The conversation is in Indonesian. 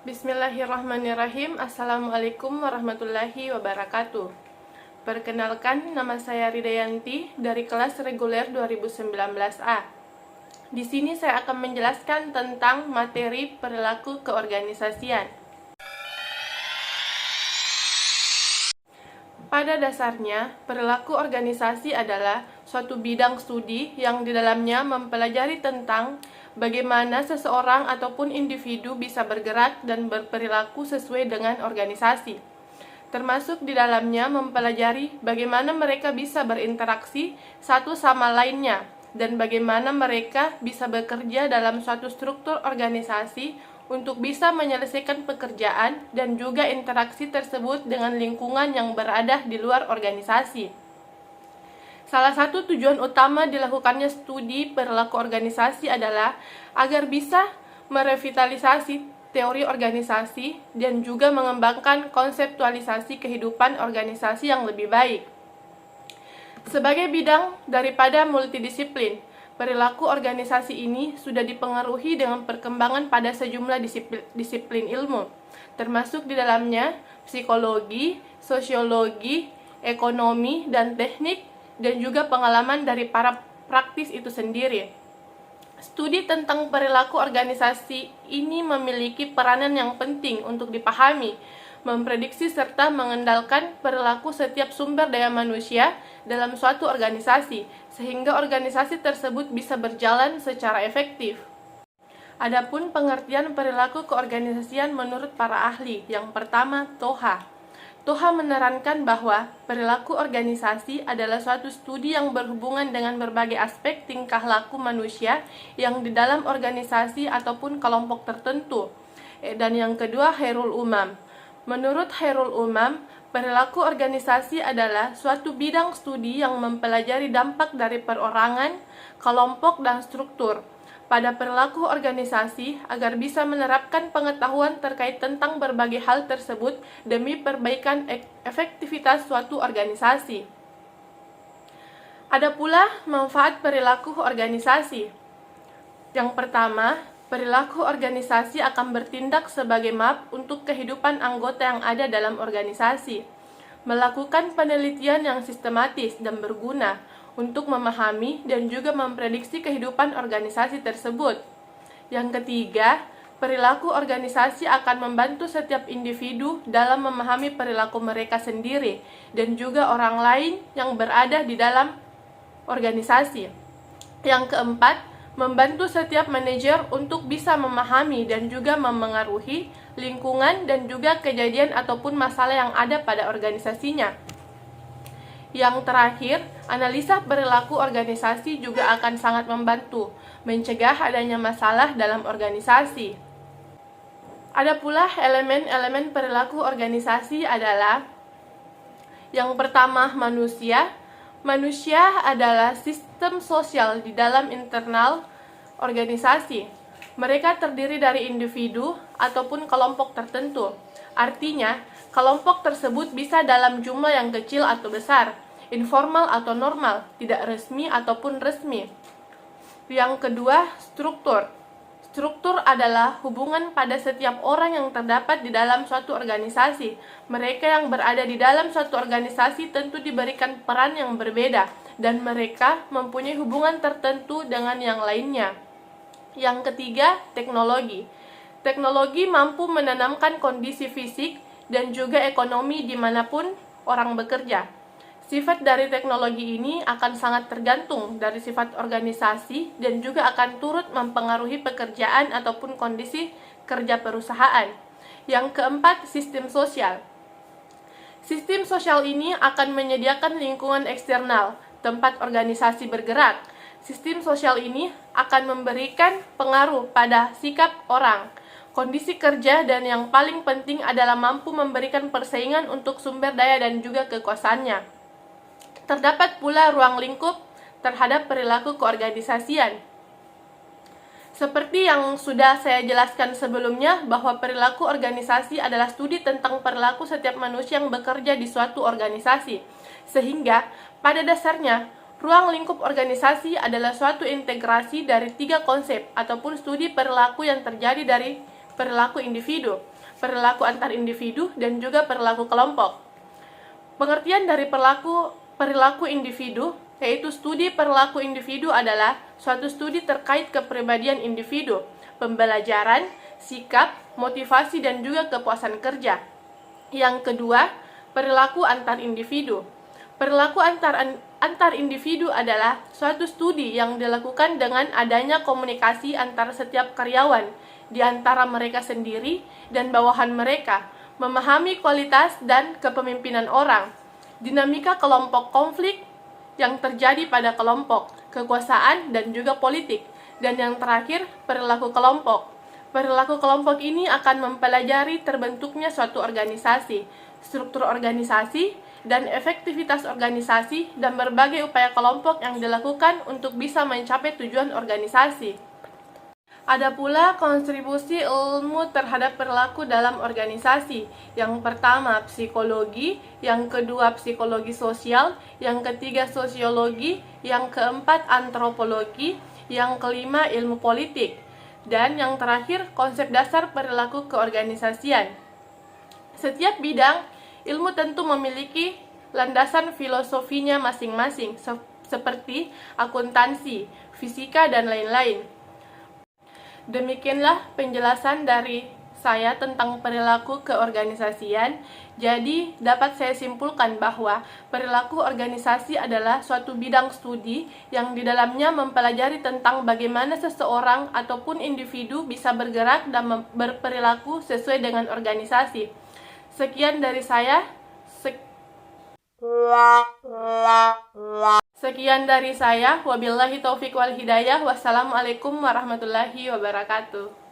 Bismillahirrahmanirrahim. Assalamualaikum warahmatullahi wabarakatuh. Perkenalkan, nama saya Ridayanti dari kelas reguler 2019A. Di sini saya akan menjelaskan tentang materi perilaku keorganisasian. Pada dasarnya, perilaku organisasi adalah suatu bidang studi yang di dalamnya mempelajari tentang bagaimana seseorang ataupun individu bisa bergerak dan berperilaku sesuai dengan organisasi. Termasuk di dalamnya mempelajari bagaimana mereka bisa berinteraksi satu sama lainnya dan bagaimana mereka bisa bekerja dalam suatu struktur organisasi untuk bisa menyelesaikan pekerjaan dan juga interaksi tersebut dengan lingkungan yang berada di luar organisasi. Salah satu tujuan utama dilakukannya studi perilaku organisasi adalah agar bisa merevitalisasi teori organisasi dan juga mengembangkan konseptualisasi kehidupan organisasi yang lebih baik. Sebagai bidang daripada multidisiplin, perilaku organisasi ini sudah dipengaruhi dengan perkembangan pada sejumlah disiplin ilmu, termasuk di dalamnya psikologi, sosiologi, ekonomi, dan teknik, dan juga pengalaman dari para praktis itu sendiri. Studi tentang perilaku organisasi ini memiliki peranan yang penting untuk dipahami, memprediksi serta mengendalikan perilaku setiap sumber daya manusia dalam suatu organisasi, sehingga organisasi tersebut bisa berjalan secara efektif. Adapun pengertian perilaku keorganisasian menurut para ahli, yang pertama, Toha. Toha menerangkan bahwa perilaku organisasi adalah suatu studi yang berhubungan dengan berbagai aspek tingkah laku manusia yang di dalam organisasi ataupun kelompok tertentu. Dan yang kedua, Khairul Umam. Menurut Khairul Umam, perilaku organisasi adalah suatu bidang studi yang mempelajari dampak dari perorangan, kelompok, dan struktur pada perilaku organisasi agar bisa menerapkan pengetahuan terkait tentang berbagai hal tersebut demi perbaikan efektivitas suatu organisasi. Ada pula manfaat perilaku organisasi. Yang pertama, perilaku organisasi akan bertindak sebagai map untuk kehidupan anggota yang ada dalam organisasi, melakukan penelitian yang sistematis dan berguna untuk memahami dan juga memprediksi kehidupan organisasi tersebut. Yang ketiga, perilaku organisasi akan membantu setiap individu dalam memahami perilaku mereka sendiri dan juga orang lain yang berada di dalam organisasi. Yang keempat, membantu setiap manajer untuk bisa memahami dan juga memengaruhi lingkungan dan juga kejadian ataupun masalah yang ada pada organisasinya. Yang terakhir, analisa perilaku organisasi juga akan sangat membantu mencegah adanya masalah dalam organisasi. Ada pula elemen-elemen perilaku organisasi adalah yang pertama, manusia. Manusia adalah sistem sosial di dalam internal organisasi. Mereka terdiri dari individu ataupun kelompok tertentu. Artinya, kelompok tersebut bisa dalam jumlah yang kecil atau besar, informal atau normal, tidak resmi ataupun resmi. Yang kedua, struktur. Struktur adalah hubungan pada setiap orang yang terdapat di dalam suatu organisasi. Mereka yang berada di dalam suatu organisasi tentu diberikan peran yang berbeda, dan mereka mempunyai hubungan tertentu dengan yang lainnya. Yang ketiga, teknologi. Teknologi mampu menanamkan kondisi fisik dan juga ekonomi dimanapun orang bekerja. Sifat dari teknologi ini akan sangat tergantung dari sifat organisasi dan juga akan turut mempengaruhi pekerjaan ataupun kondisi kerja perusahaan. Yang keempat, sistem sosial. Sistem sosial ini akan menyediakan lingkungan eksternal, tempat organisasi bergerak. Sistem sosial ini akan memberikan pengaruh pada sikap orang, kondisi kerja, dan yang paling penting adalah mampu memberikan persaingan untuk sumber daya dan juga kekuasaannya. Terdapat pula ruang lingkup terhadap perilaku keorganisasian. Seperti yang sudah saya jelaskan sebelumnya, bahwa perilaku organisasi adalah studi tentang perilaku setiap manusia yang bekerja di suatu organisasi. Sehingga, pada dasarnya, ruang lingkup organisasi adalah suatu integrasi dari 3 konsep ataupun studi perilaku yang terjadi dari perilaku individu, perilaku antar individu, dan juga perilaku kelompok. Pengertian dari perilaku individu, yaitu studi perilaku individu adalah suatu studi terkait kepribadian individu, pembelajaran, sikap, motivasi, dan juga kepuasan kerja. Yang kedua, perilaku antar individu. Perilaku antar individu adalah suatu studi yang dilakukan dengan adanya komunikasi antara setiap karyawan di antara mereka sendiri dan bawahan mereka, memahami kualitas dan kepemimpinan orang, dinamika kelompok, konflik yang terjadi pada kelompok, kekuasaan, dan juga politik. Dan yang terakhir, perilaku kelompok. Perilaku kelompok ini akan mempelajari terbentuknya suatu organisasi, struktur organisasi, dan efektivitas organisasi, dan berbagai upaya kelompok yang dilakukan untuk bisa mencapai tujuan organisasi. Ada pula kontribusi ilmu terhadap perilaku dalam organisasi. Yang pertama, psikologi. Yang kedua, psikologi sosial. Yang ketiga, sosiologi. Yang keempat, antropologi. Yang kelima, ilmu politik. Dan yang terakhir, konsep dasar perilaku keorganisasian. Setiap bidang ilmu tentu memiliki landasan filosofinya masing-masing, seperti akuntansi, fisika, dan lain-lain. Demikianlah penjelasan dari saya tentang perilaku keorganisasian. Jadi, dapat saya simpulkan bahwa perilaku organisasi adalah suatu bidang studi yang di dalamnya mempelajari tentang bagaimana seseorang ataupun individu bisa bergerak dan berperilaku sesuai dengan organisasi. Sekian dari saya. Wabillahi taufiq wal hidayah. Wassalamualaikum warahmatullahi wabarakatuh.